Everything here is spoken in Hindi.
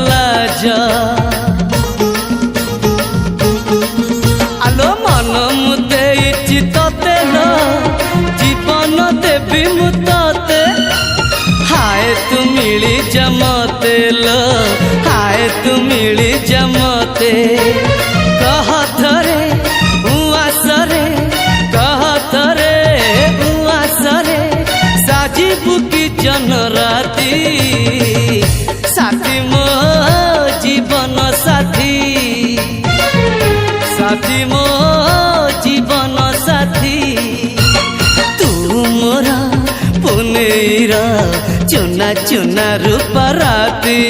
लाज आलो मन मुदे तते लो जीवन देवी मुते हाय तू मिली जमते लो हाय तू मिली जमते कह थरे उआसरे कह थरे उआसरे साजिबु की जन राती साथी मो जीवन साथी साथी मो जीवन साथी तू मोरा पुनेरा चुना चुना रूप राती।